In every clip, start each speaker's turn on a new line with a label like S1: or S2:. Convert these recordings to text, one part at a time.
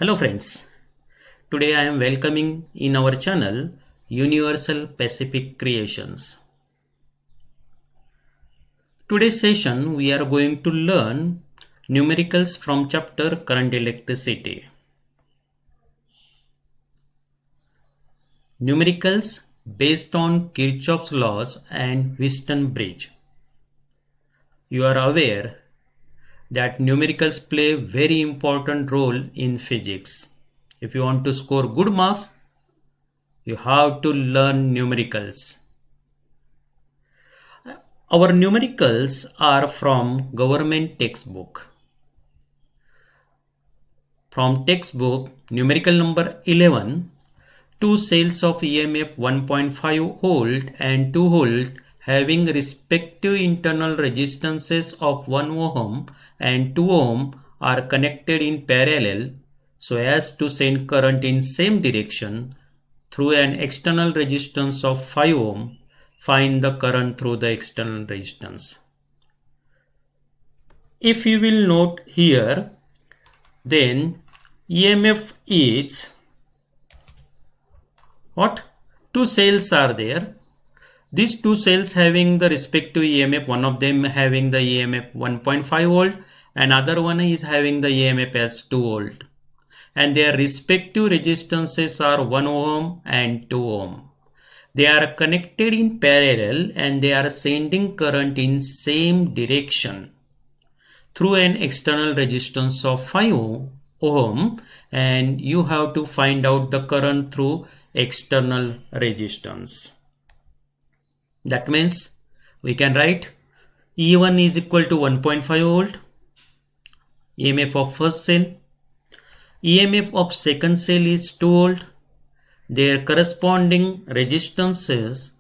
S1: Hello friends, today I am welcoming in our channel Universal Pacific Creations. Today's session we are going to learn numericals from chapter Current Electricity. Numericals based on Kirchhoff's laws and Wheaton bridge. You are aware that numericals play very important role in physics. If you want to score good marks, you have to learn numericals. Our numericals are from government textbook. From textbook numerical number 11, two cells of EMF 1.5 volt and 2 volt having respective internal resistances of 1 ohm and 2 ohm are connected in parallel so as to send current in same direction through an external resistance of 5 ohm. Find the current through the external resistance. If you will note here, then EMF is what? Two cells are there. These two cells having the respective EMF, one of them having the EMF 1.5 volt and other one is having the EMF as 2 volt. And their respective resistances are 1 ohm and 2 ohm. They are connected in parallel and they are sending current in same direction through an external resistance of 5 ohm, and you have to find out the current through external resistance. That means we can write E1 is equal to 1.5 volt, EMF of first cell, EMF of second cell is 2 volt, their corresponding resistances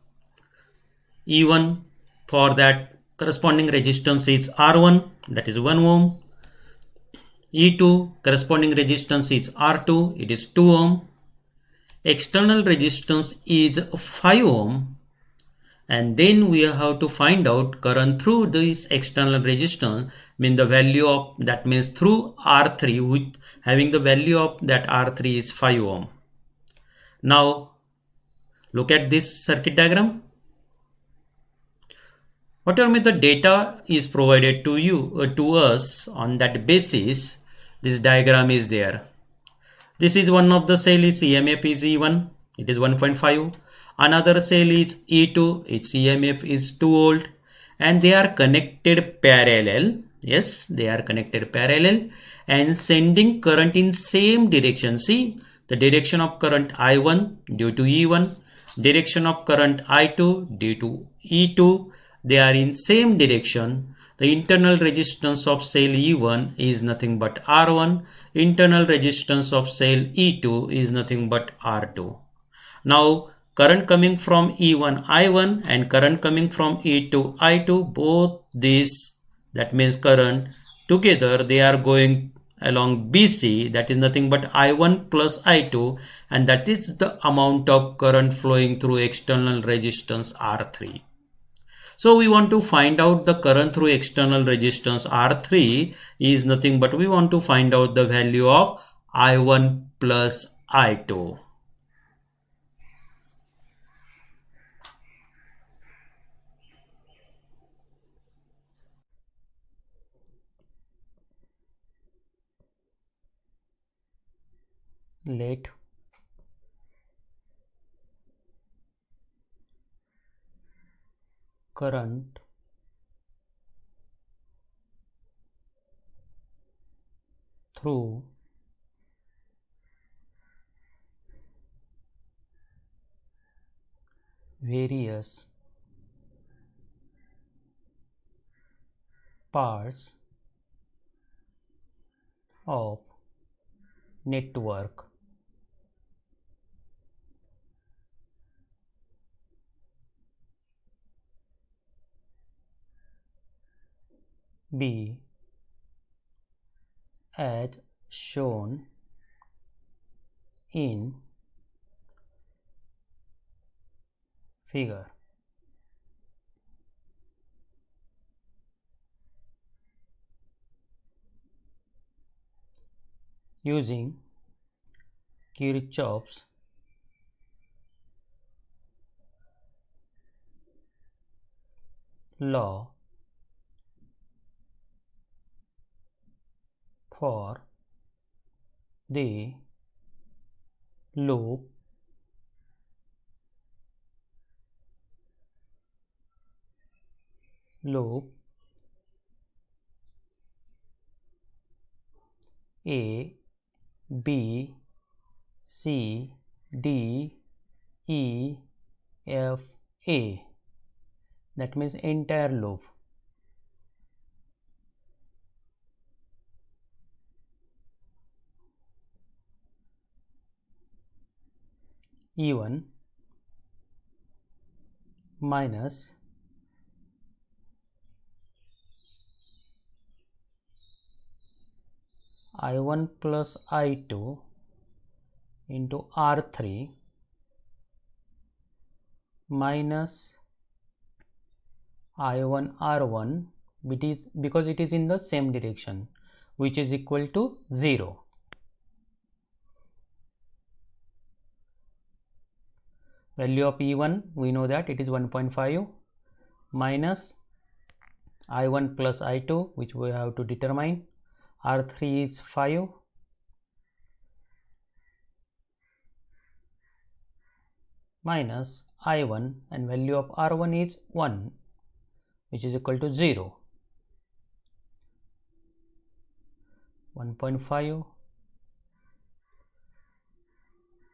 S1: E1 for that corresponding resistance is R1, that is 1 ohm. E2 corresponding resistance is R2, it is 2 ohm. External resistance is 5 ohm, and then we have to find out current through this external resistance, mean the value of that means through R3, which having the value of that R3 is 5 ohm. Now look at this circuit diagram. Whatever the data is provided to you to us, on that basis this diagram is there. This is one of the cell, its EMF is E1, it is 1.5. Another cell is E2, its EMF is 2 volt, and they are connected parallel. Yes, they are connected parallel and sending current in same direction. See the direction of current I1 due to E1, direction of current I2 due to E2. They are in same direction. The internal resistance of cell E1 is nothing but R1. Internal resistance of cell E2 is nothing but R2. Now current coming from E1 I1 and current coming from E2 I2, both these, that means current together, they are going along BC, that is nothing but I1 plus I2, and that is the amount of current flowing through external resistance R3. So we want to find out the current through external resistance R3 is nothing but we want to find out the value of I1 plus I2. Let current through various parts of network be as shown in figure. Using Kirchhoff's law for the loop A, B, C, D, E, F, A. That means entire loop. E1 minus I1 plus I2 into R3 minus I1 R1 because it is in the same direction, which is equal to 0. Value of E1 we know that it is 1.5 minus I1 plus I2, which we have to determine. R3 is 5 minus I1, and value of R1 is 1, which is equal to 0. 1.5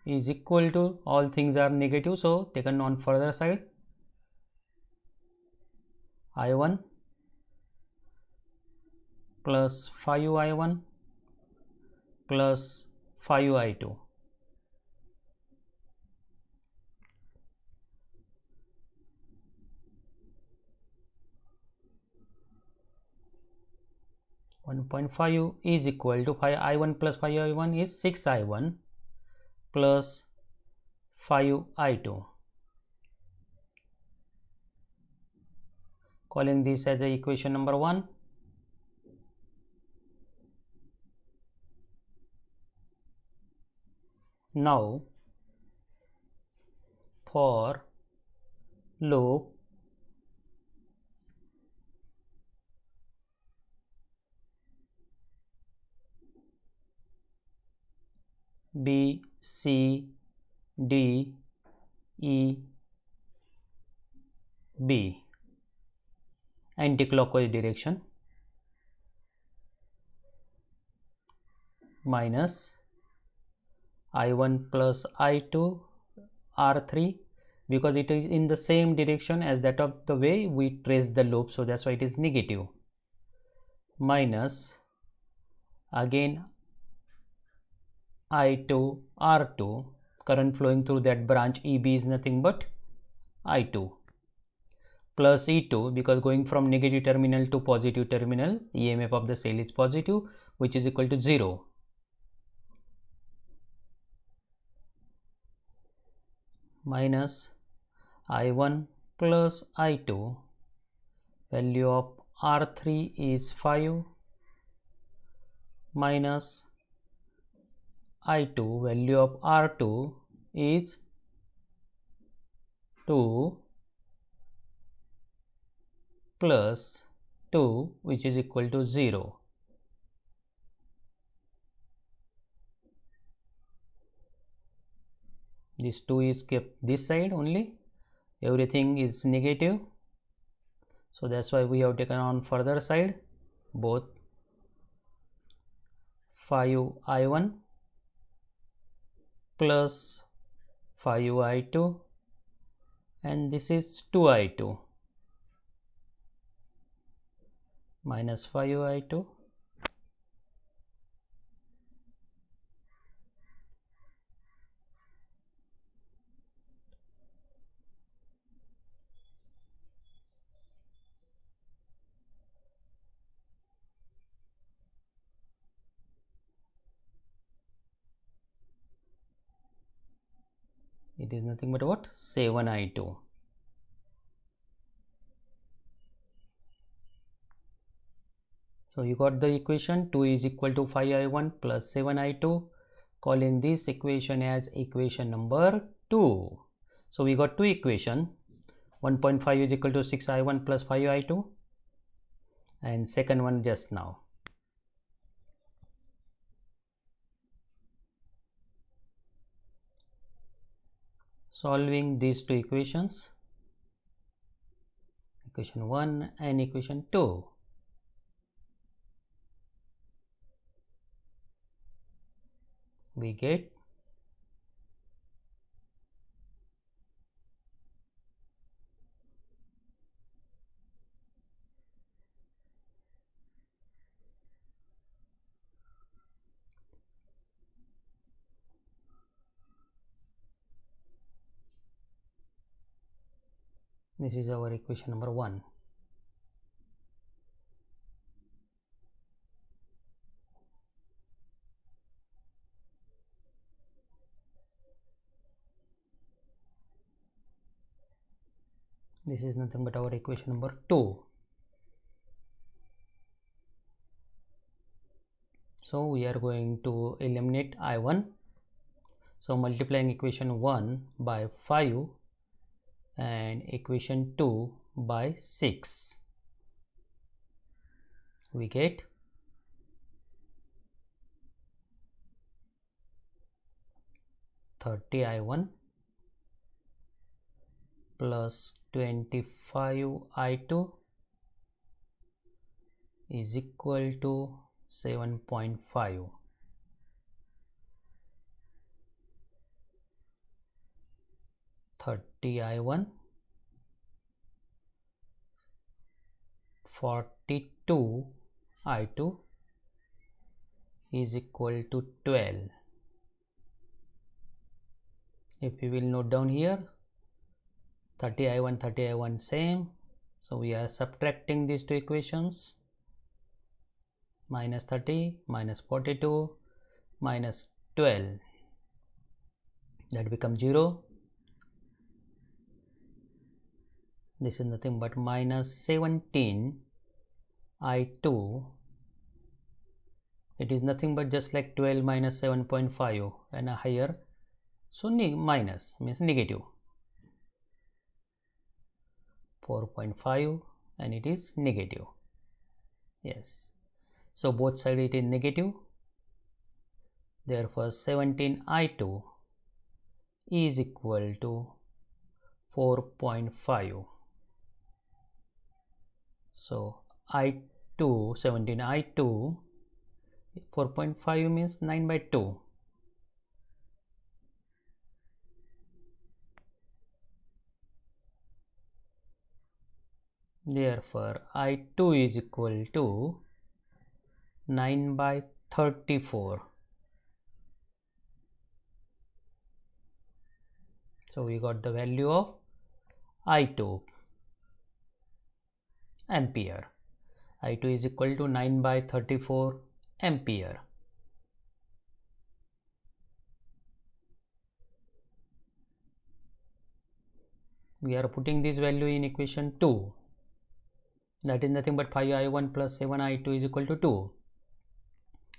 S1: is equal to, all things are negative, so taken on further side, I1 plus 5I1 plus 5I2. .5 is equal to 5I1 plus 5I1 is 6I1 plus 5I2. Calling this as a equation number 1. Now for loop B, C, D, E, B, anti-clockwise direction, minus I1 plus I2 R3, because it is in the same direction as that of the way we trace the loop, so that's why it is negative, minus again I2 R2, current flowing through that branch EB is nothing but I2, plus E2, because going from negative terminal to positive terminal, EMF of the cell is positive, which is equal to 0. Minus I1 plus I2, value of R3 is 5, minus I2, value of R2 is 2 plus 2, which is equal to 0. This 2 is kept this side only, everything is negative, so that's why we have taken on further side both 5I1 plus 5I2, and this is 2I2 minus 5I2. It is nothing but what? 7I2. So you got the equation. 2 is equal to 5I1 plus 7I2. calling this equation as equation number 2. So we got two equation. 1.5 is equal to 6i1 plus 5i2, and second one just now. Solving these two equations, equation 1 and equation 2, we get this is our equation number 1. This is nothing but our equation number 2. So we are going to eliminate I1. So multiplying equation 1 by 5 and equation 2 by 6, we get 30i1 plus 25i2 is equal to 7.5. 30i1, 42i2 is equal to 12. If we will note down here, 30i1 same, so we are subtracting these two equations. Minus 30 minus 42 minus 12, that becomes 0. This is nothing but minus 17 I2. It is nothing but just like 12 minus 7.5 and a higher, so minus means negative 4.5 and it is negative. Yes, so both sides it is negative, therefore 17i2 is equal to 4.5. So I2, 17i2, 4.5 means 9 by 2. Therefore I2 is equal to 9 by 34. So we got the value of I2 ampere. I2 is equal to 9 by 34 ampere. We are putting this value in equation 2. That is nothing but 5i1 plus 7i2 is equal to 2.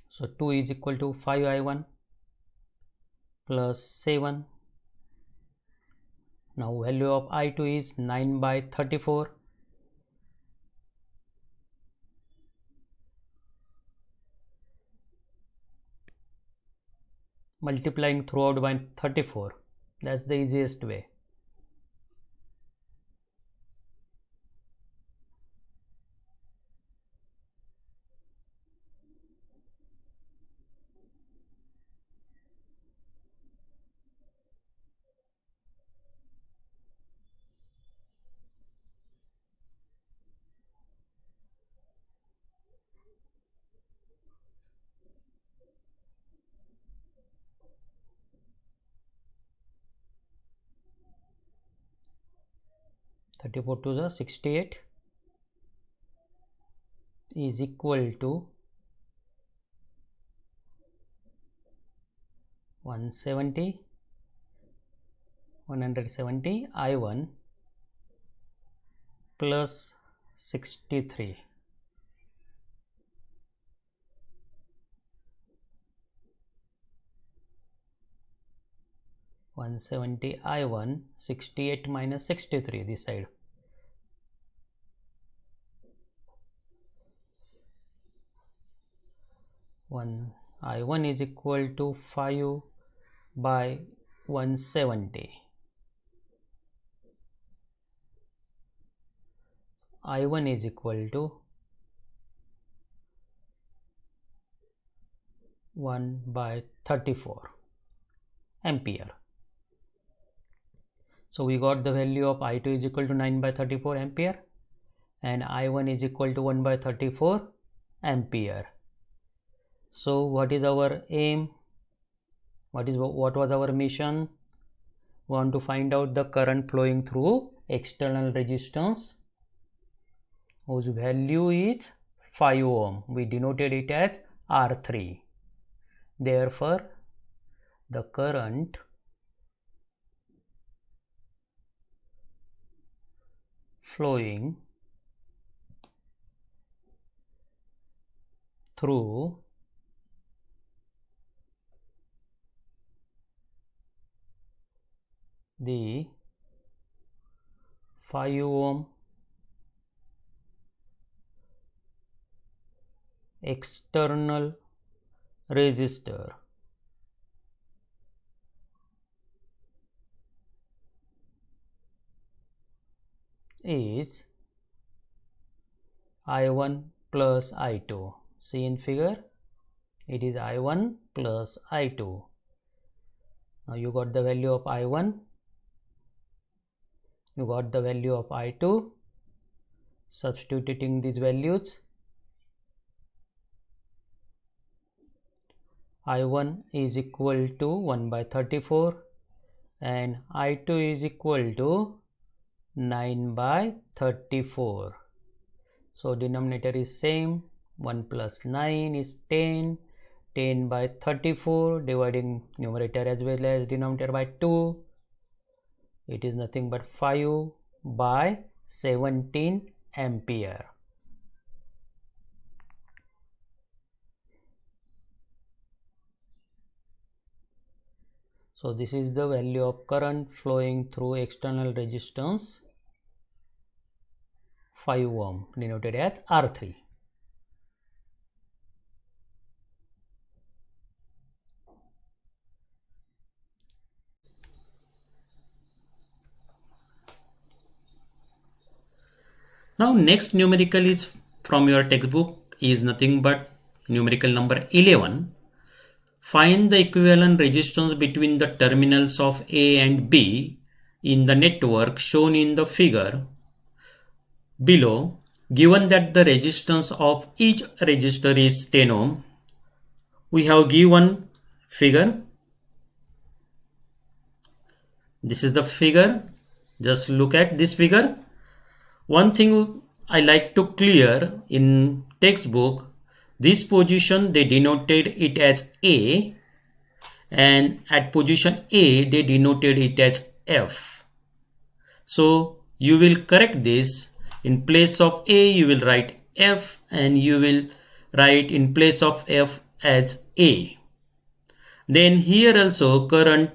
S1: So 2 is equal to 5i1 plus 7. Now value of I2 is 9 by 34. Multiplying throughout by 34. That's the easiest way. Thirty-four to the 68 is equal to 170 I1 plus 63. 170 I1, 68 minus 63 this side. I1 is equal to 5 by 170. I1 is equal to 1 by 34 ampere. So we got the value of I2 is equal to 9 by 34 ampere and I1 is equal to 1 by 34 ampere. So what is our aim? What was our mission? We want to find out the current flowing through external resistance whose value is 5 ohm. We denoted it as R3. Therefore, the current flowing through the 5 ohm external resistor is I1 plus I2. See in figure, it is I1 plus I2. Now you got the value of I1, you got the value of I2. Substituting these values, I1 is equal to 1 by 34 and I2 is equal to 9 by 34. So denominator is same, 1 plus 9 is 10, 10 by 34 dividing numerator as well as denominator by 2. It is nothing but 5 by 17 ampere. So this is the value of current flowing through external resistance 5 ohm denoted as R3. Now next numerical is from your textbook is nothing but numerical number 11. Find the equivalent resistance between the terminals of A and B in the network shown in the figure below. Given that the resistance of each resistor is 10 ohm, we have given figure. This is the figure. Just look at this figure. One thing I like to clear in textbook, this position they denoted it as A and at position A they denoted it as F. So you will correct this. In place of A you will write F and you will write in place of F as A. Then here also current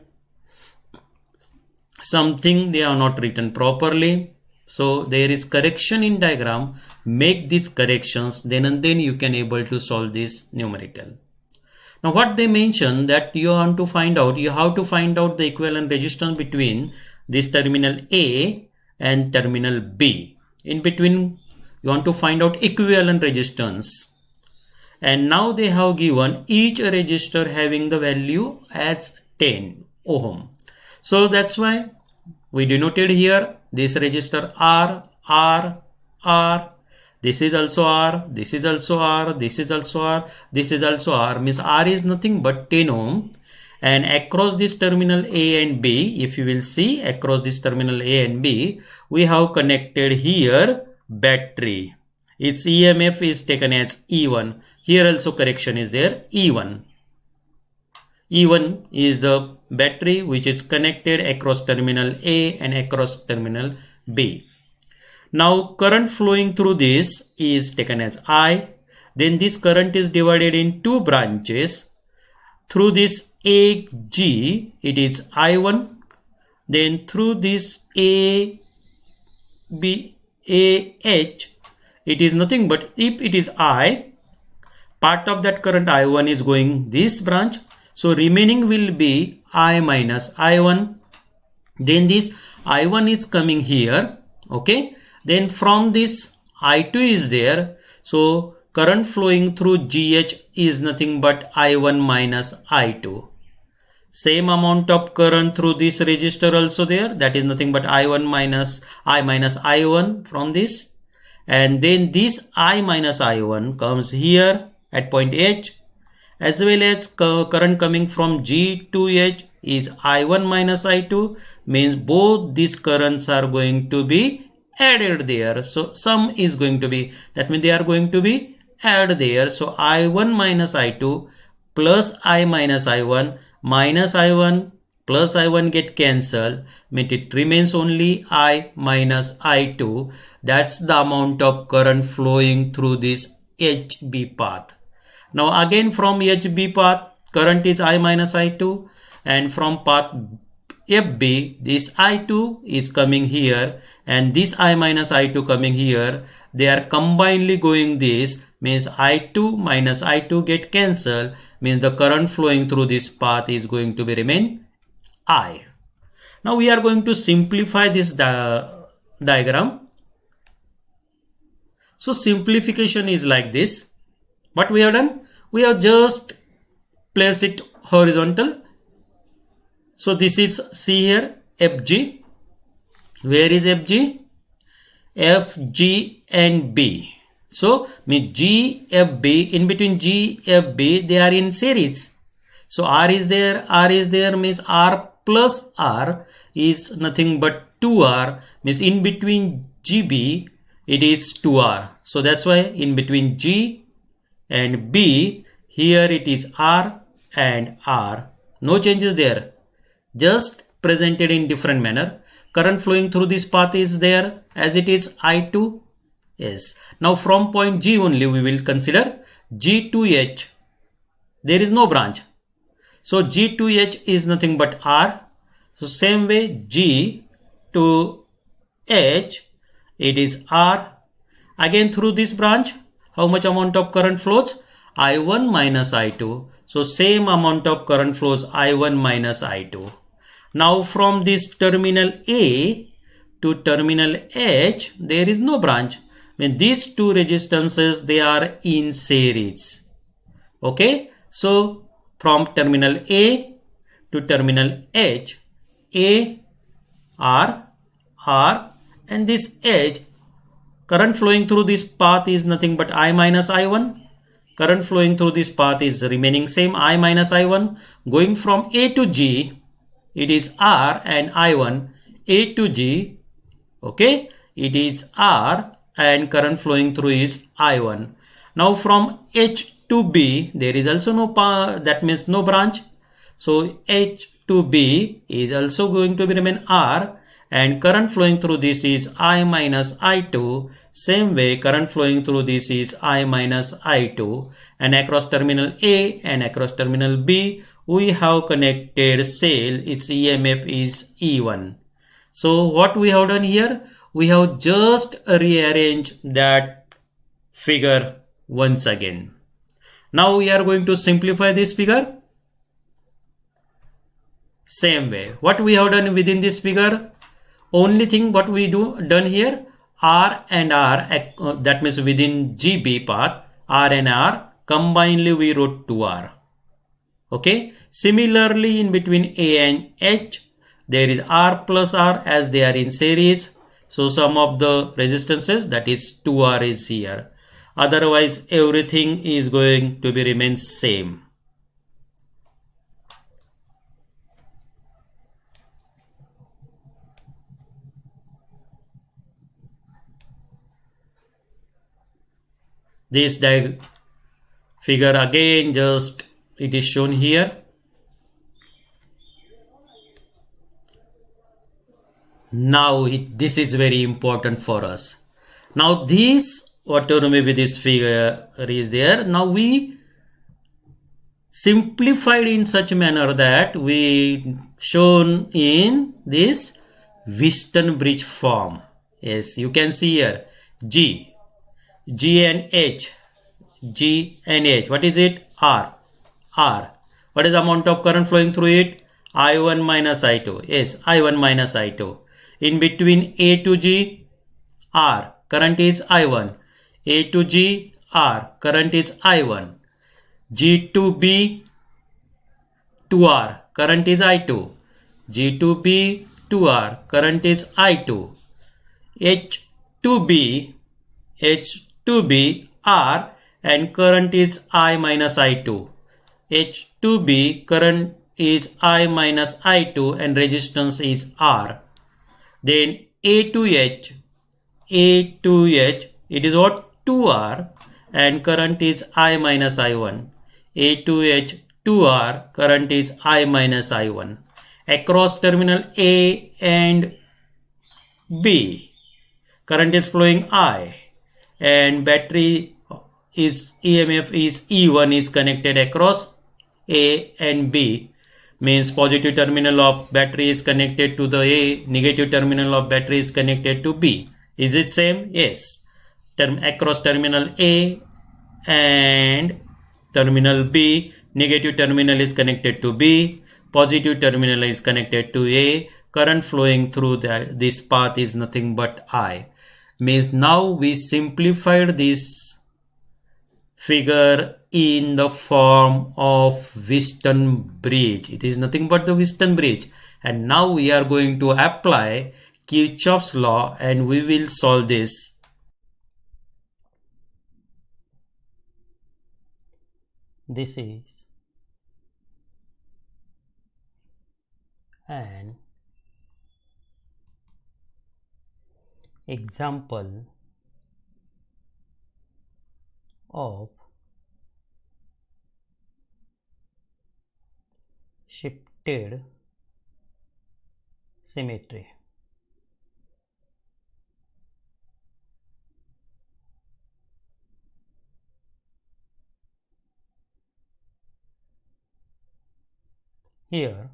S1: something they are not written properly. So there is correction in diagram. Make these corrections, then and then you can able to solve this numerical. Now what they mention that you have to find out the equivalent resistance between this terminal A and terminal B. In between you want to find out equivalent resistance. And now they have given each resistor having the value as 10 ohm. So that's why we denoted here this resistor R, R, R. This is also R, this is also R, this is also R, this is also R. Means R is nothing but 10 ohm. And across this terminal A and B, if you will see across this terminal A and B, we have connected here battery. Its EMF is taken as E1. Here also correction is there, E1. E1 is the battery which is connected across terminal A and across terminal B. Now current flowing through this is taken as I. Then this current is divided in two branches. Through this AG it is I1 then through this A B A H, it is nothing but, if it is I, part of that current I1 is going this branch, so remaining will be I minus I1. Then this I1 is coming here, okay. Then from this I2 is there, so current flowing through GH is nothing but I1 minus I2. Same amount of current through this resistor also there, that is nothing but I1 minus I1 from this. And then this I minus I1 comes here at point H, as well as current coming from G to H is I1 minus I2, means both these currents are going to be added there. So sum is going to be, that means they are going to be added there. So I1 minus I2 plus I minus I1 minus I1 plus I1 get cancelled, means it remains only I minus I2. That's the amount of current flowing through this HB path. Now again from HB path, current is I minus I2, and from path FB, this I2 is coming here and this I minus I2 coming here. They are combinedly going this, means I2 minus I2 get cancelled, means the current flowing through this path is going to be remain I. Now we are going to simplify this diagram. So simplification is like this. What we have done? We have just placed it horizontal. So this is, see here, FG. Where is FG? FG and B. So means G, FB, in between G, FB, they are in series. So R is there, means R plus R is nothing but 2R, means in between GB, it is 2R. So that's why in between G and B, here it is R and R. No changes there, just presented in different manner. Current flowing through this path is there as it is I2. Yes. Now from point G only we will consider G to H. There is no branch. So G to H is nothing but R. So same way G to H, it is R. Again through this branch, how much amount of current flows? I1 minus I2. So same amount of current flows I1 minus I2. Now from this terminal A to terminal H, there is no branch. When these two resistances, they are in series. Okay. So from terminal A to terminal H, A, R, and this H, current flowing through this path is nothing but I minus I1. Current flowing through this path is remaining same, I minus I1. Going from A to G, it is R and I1. A to G, okay, it is R and current flowing through is I1. Now from H to B, there is also no that means no branch. So H to B is also going to be remain R, and current flowing through this is I minus I2. Same way current flowing through this is I minus I2, and across terminal A and across terminal B we have connected cell, its EMF is E1. So what we have done here, we have just rearranged that figure once again. Now we are going to simplify this figure. Same way, what we have done within this figure, only thing what we done here, R and R, that means within GB path, R and R, combinedly we wrote 2R. Okay. Similarly, in between A and H, there is R plus R as they are in series. So sum of the resistances, that is 2R is here. Otherwise, everything is going to be remain same. This figure again, just it is shown here. Now this is very important for us. Now this, whatever maybe this figure is there, now we simplified in such manner that we shown in this Wheaton bridge form. Yes, you can see here G and H. G and H. What is it? R. R. What is the amount of current flowing through it? I1 minus I2. Yes, I1 minus I2. In between A to G, R. Current is I1. A to G, R. Current is I1. G to B to R. Current is I2. G to B to R. Current is I2. H to B R and current is I minus I2. H2B current is I minus I2 and resistance is R. Then A to H it is what? 2R and current is I minus I1. A to H 2R current is I minus I1. Across terminal A and B current is flowing I and battery is EMF is E1 is connected across A and B, means positive terminal of battery is connected to the A, negative terminal of battery is connected to B. Is it same? Yes. Across terminal A and terminal B, negative terminal is connected to B, positive terminal is connected to A. Current flowing through this path is nothing but I. Means now we simplified this figure in the form of Wheaton bridge. It is nothing but the Wheaton bridge. And now we are going to apply Kirchhoff's law and we will solve this. This is an example of shifted symmetry. Here,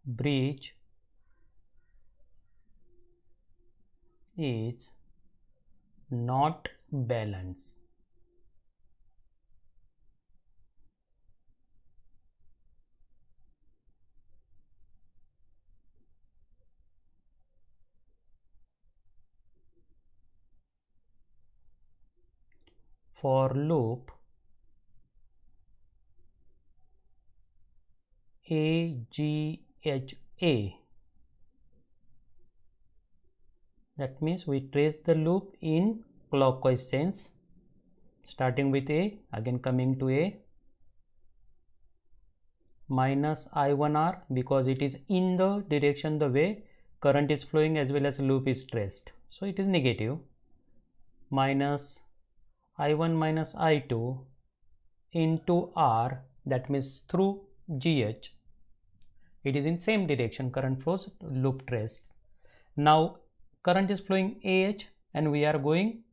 S1: bridge is not balanced. For loop AGHA, that means we trace the loop in clockwise sense, starting with A, again coming to A, minus I1R because it is in the direction the way current is flowing as well as loop is traced, so it is negative, minus I1 minus I2 into R, that means through GH. It is in same direction, current flows, loop traced. Now current is flowing AH and we are going,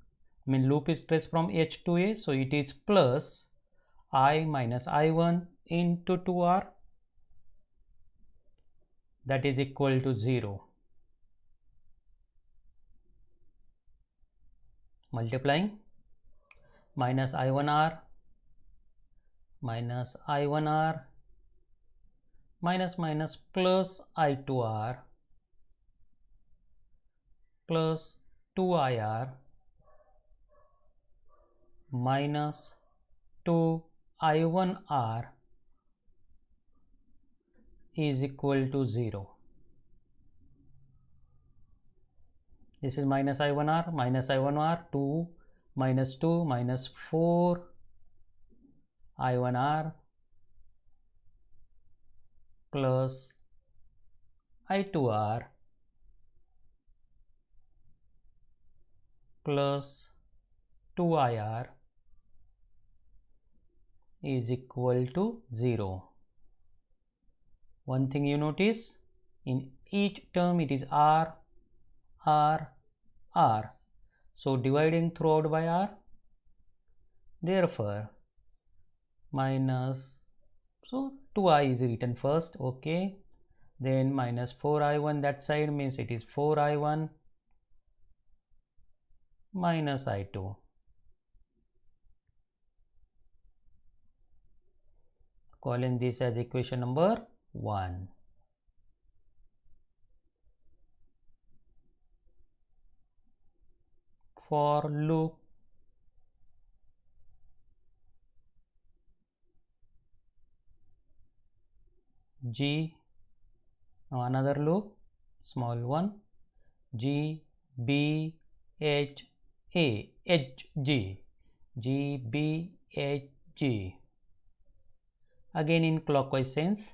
S1: loop is traced from H to A, so it is plus I minus I1 into 2R, that is equal to 0. Multiplying minus I1R minus I1R minus minus plus I2R plus 2IR minus 2I1R is equal to 0. This is minus I1R, 2 minus 2 minus 4 I1R plus I2R plus 2IR is equal to 0. One thing you notice, in each term it is R, R, R. So dividing throughout by R. Therefore, minus, so 2i is written first, okay, then minus 4i1, that side means it is 4i1 minus i2. Calling this as equation number 1. For loop G, now another loop, small one, G B H A H G, G B H G, again in clockwise sense.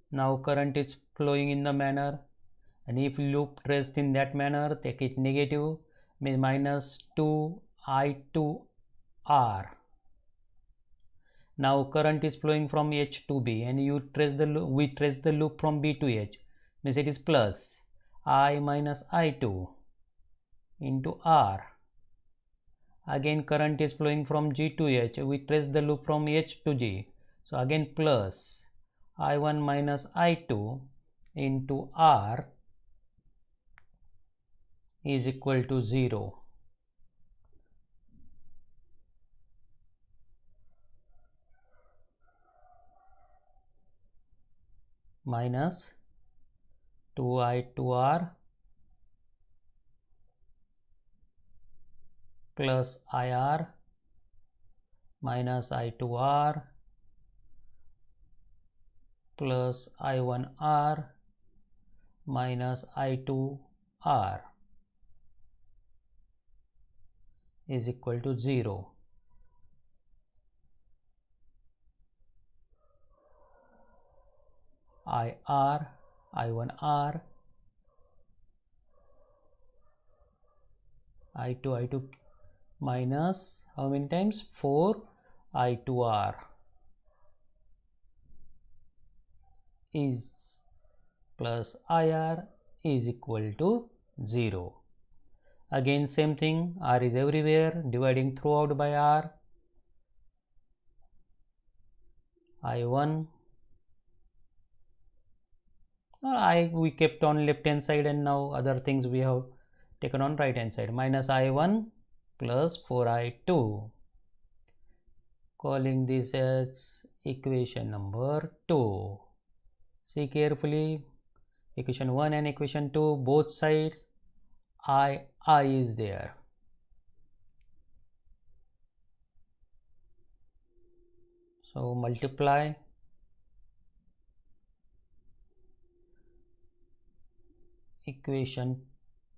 S1: Now current is flowing in the manner, and if loop traced in that manner, take it negative, means minus 2i2r. Now current is flowing from H to B, and we trace the loop from B to H, means it is plus I minus I2 into R. Again current is flowing from G to H, we trace the loop from H to G, so again plus I1 minus I2 into R is equal to 0. Minus 2i2r plus IR minus I2R plus I1R minus I2R is equal to 0. IR, I1R, I2 minus how many times? 4 I2R is plus IR is equal to 0. Again same thing, R is everywhere, dividing throughout by R. I1, we kept on left hand side, and now other things we have taken on right hand side, minus I1 plus 4i2. Calling this as equation number 2. See carefully, equation 1 and equation 2, both sides I is there. So multiply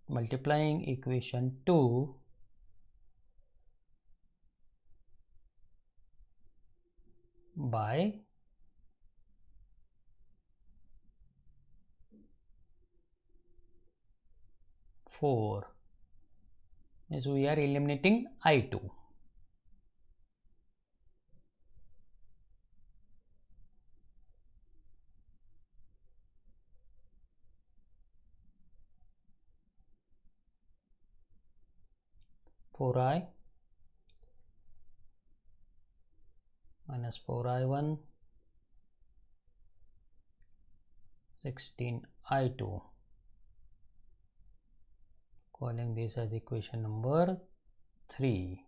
S1: multiplying equation 2 by 4 means we are eliminating I2. Four I minus 4i1 16i2. Calling this as equation number 3.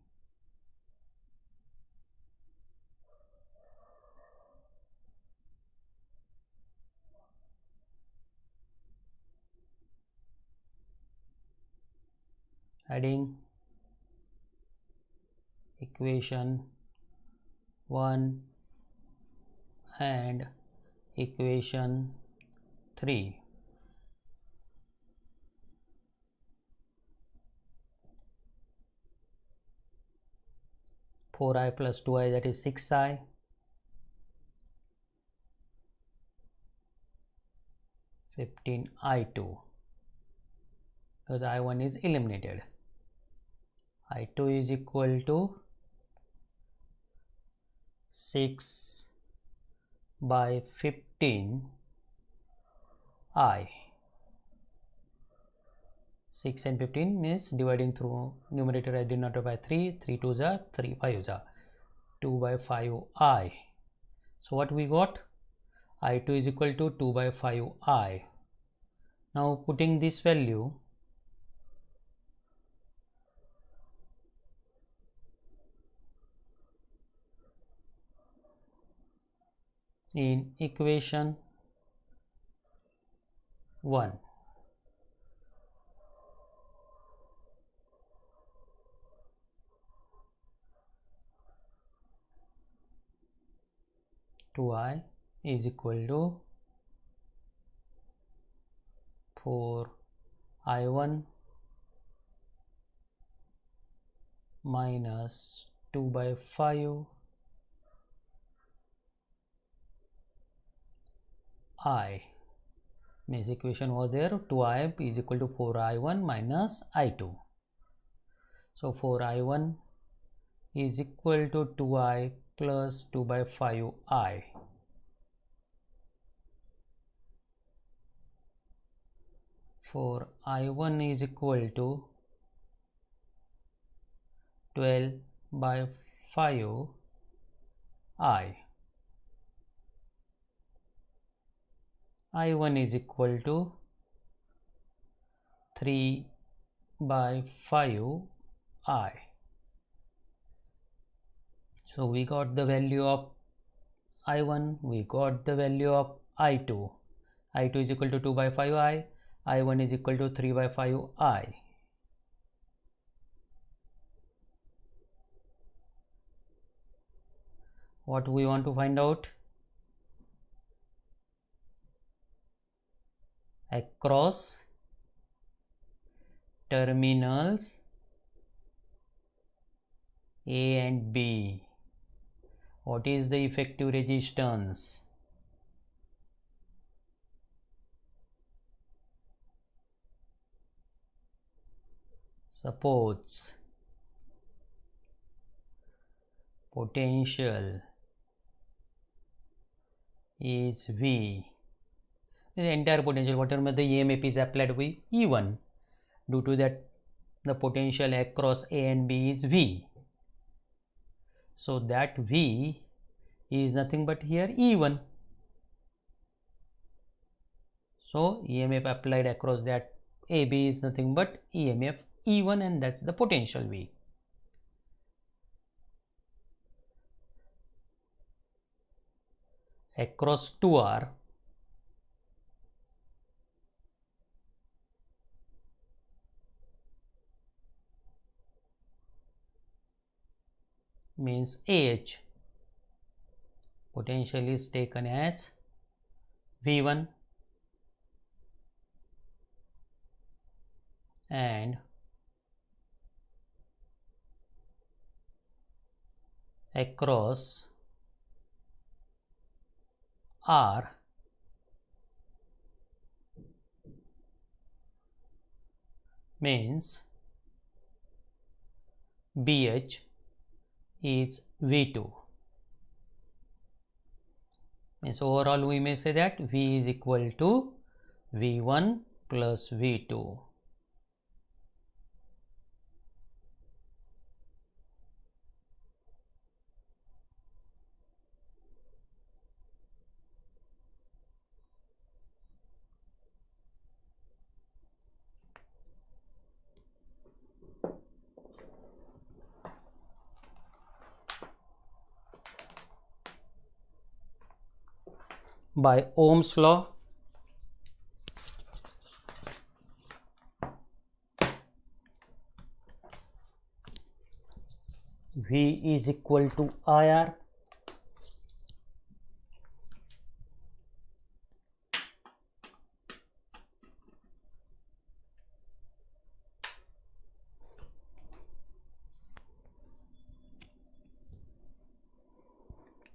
S1: Adding equation 1 and equation 3. Four I plus 2i, that is 6i. I2, so the I1 is eliminated. I2 is equal to 6 by 15 I. 6 and 15 means dividing through numerator and denominator by 3, 3 2s are 3 5s are 2 by 5I. So what we got? I2 is equal to 2 by 5I. Now putting this value in equation 1. Two I is equal to 4I1 minus 2 by 5 I, means equation was there 2I is equal to 4I1 minus I2. So 4I1 is equal to 2I plus 2 by 5I. For I1 is equal to 12 by 5I. I1 is equal to 3 by 5I. So we got the value of I1, we got the value of I2. I2 is equal to 2 by 5I, I1 is equal to 3 by 5I. What we want to find out? Across terminals A and B, what is the effective resistance? Suppose potential is V. The entire potential, whatever the EMF is applied with E1, due to that the potential across A and B is V. So that V is nothing but here E1. So EMF applied across that AB is nothing but EMF E1, and that's the potential V. Across 2R means AH, potential is taken as V1 and across R means BH is V2. Means overall we may say that V is equal to V1 plus V2. By Ohm's law, V is equal to IR.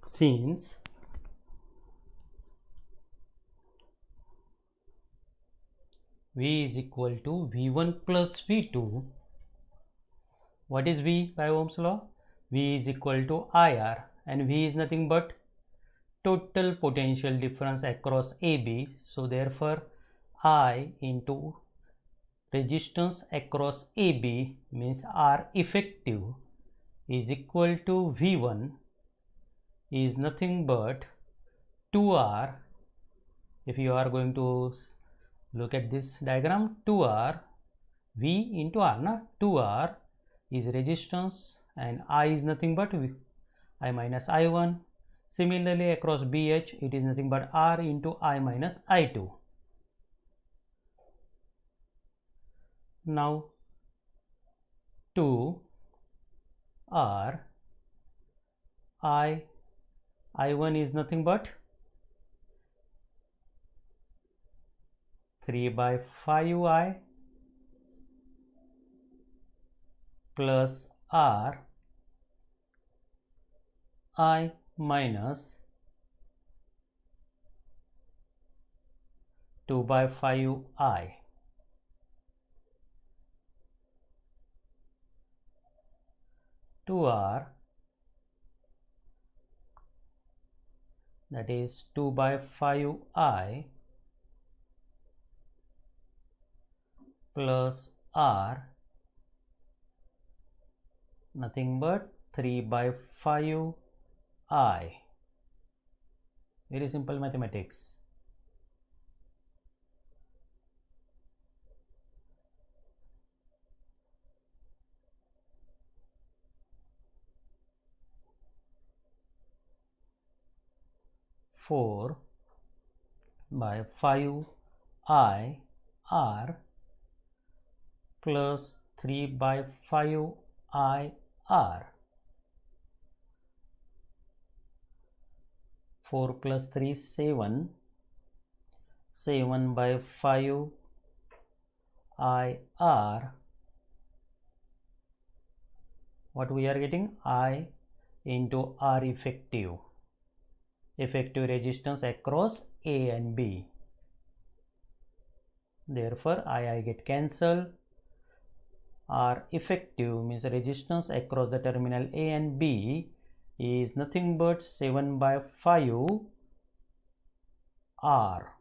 S1: Since V is equal to V1 plus V2, what is V by Ohm's law? V is equal to IR, and V is nothing but total potential difference across AB. So therefore I into resistance across AB means R effective is equal to V1 is nothing but 2R. If you are going to look at this diagram, 2R V into R, na? 2R is resistance and I is nothing but V, I minus I1. Similarly, across BH, it is nothing but R into I minus I2. Now, 2 R I1 is nothing but 3 by 5I plus R I minus 2 by 5I. To R, that is 2 by 5I plus R, nothing but 3 by 5I. Very simple mathematics. Four by 5I R plus 3 by 5I R. 4 plus 3 7. 7 by 5 I R. What we are getting? I into R effective. Effective resistance across A and B. Therefore, I get cancelled. R effective means resistance across the terminal A and B is nothing but 7 by 5 R.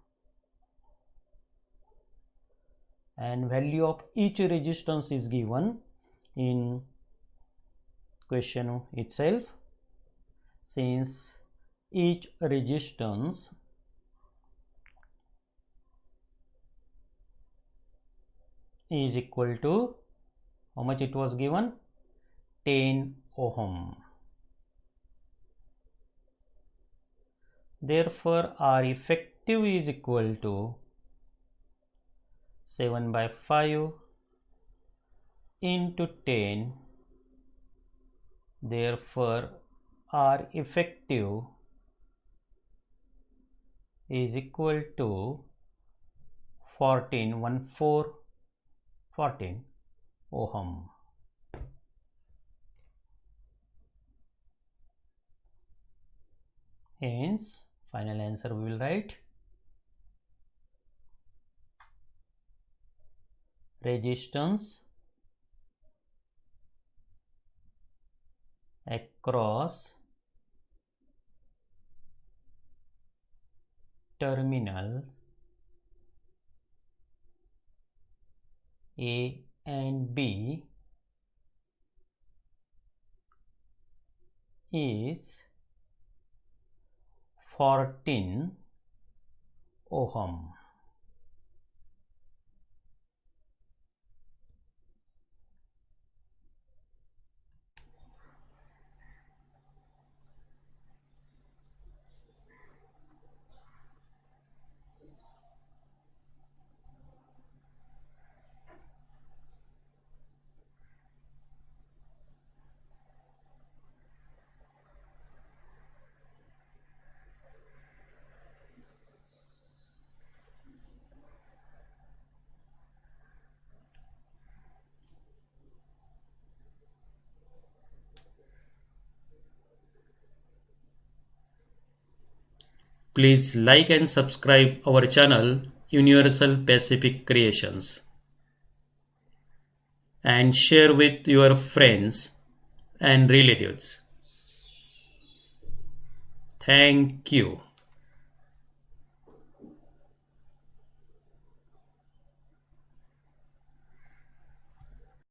S1: And value of each resistance is given in question itself. Since each resistance is equal to, how much it was given? 10 ohm. Therefore, R effective is equal to 7 by 5 into 10. Therefore, R effective is equal to 14 ohm. Hence, final answer we will write resistance across terminal A and B is 14 ohm.
S2: Please like and subscribe our channel Universal Pacific Creations and share with your friends and relatives. Thank you.